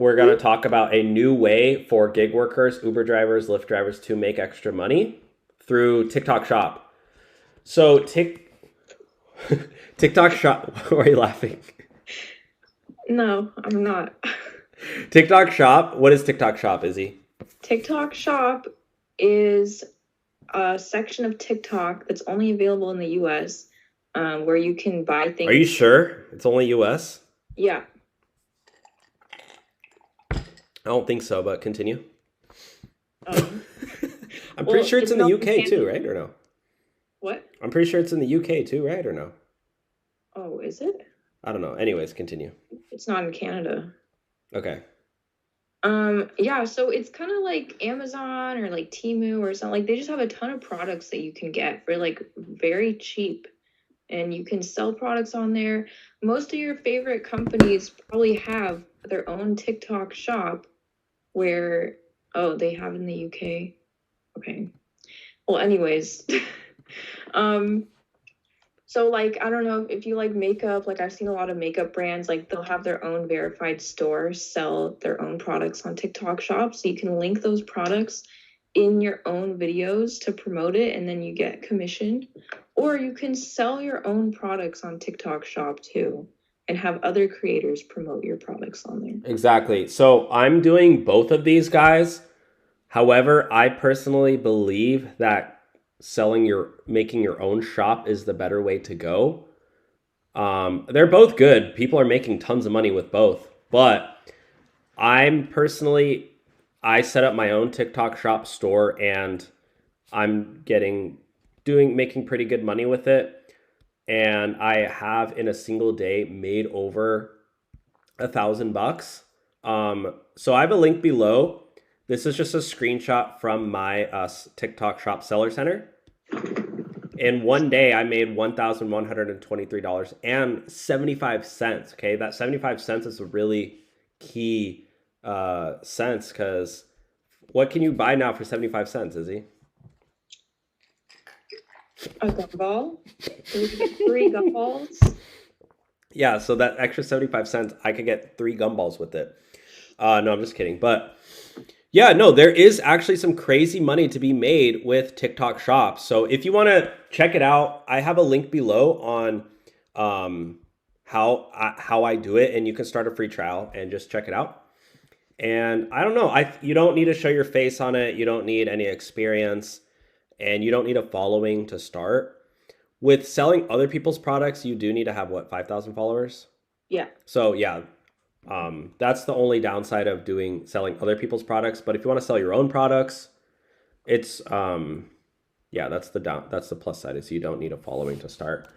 we're going to talk about a new way for gig workers, Uber drivers, Lyft drivers to make extra money through TikTok Shop. So TikTok Shop, why are you laughing? No, I'm not. TikTok Shop, what is TikTok Shop, Izzy? TikTok Shop is a section of TikTok that's only available in the US, where you can buy Are you things. sure it's only US? Yeah. I don't think so, but continue. Um, I'm pretty well, sure it's it's in the not in UK too, Canada. right? Or no? What? I'm pretty sure it's in the UK too, right? Or no? Oh, is it? I don't know. Anyways, continue. It's not in Canada. Okay. Yeah, so it's kind of like Amazon or like Temu or something. Like they just have a ton of products that you can get for like very cheap. And you can sell products on there. Most of your favorite companies probably have their own TikTok shop where, oh, they have in the UK. Okay. Well, anyways, um, so like I don't know if you like makeup, like I've seen a lot of makeup brands, like they'll have their own verified store sell their own products on TikTok shop. So you can link those products in your own videos to promote it and then you get commission. Or you can sell your own products on TikTok shop too and have other creators promote your products on there. Exactly. So I'm doing both of these guys. However, I personally believe that making your own shop is the better way to go. They're both good. People are making tons of money with both, but I'm personally, I set up my own TikTok shop store and I'm making pretty good money with it. And I have in a single day made over $1,000. So I have a link below. This is just a screenshot from my TikTok Shop Seller Center. In one day, I made $1,123.75. Okay, that 75 cents is a really key cents because what can you buy now for 75 cents, Izzy? A gumball? Three gumballs? Yeah, so that extra 75 cents, I could get 3 gumballs with it. No, I'm just kidding. But yeah, no, there is actually some crazy money to be made with TikTok Shop. So if you want to check it out, I have a link below on how I do it, and you can start a free trial and just check it out. And I don't know, you don't need to show your face on it. You don't need any experience, and you don't need a following to start. With selling other people's products, you do need to have what, 5,000 followers? Yeah. So yeah, that's the only downside of selling other people's products. But if you want to sell your own products, it's yeah, that's the plus side is you don't need a following to start.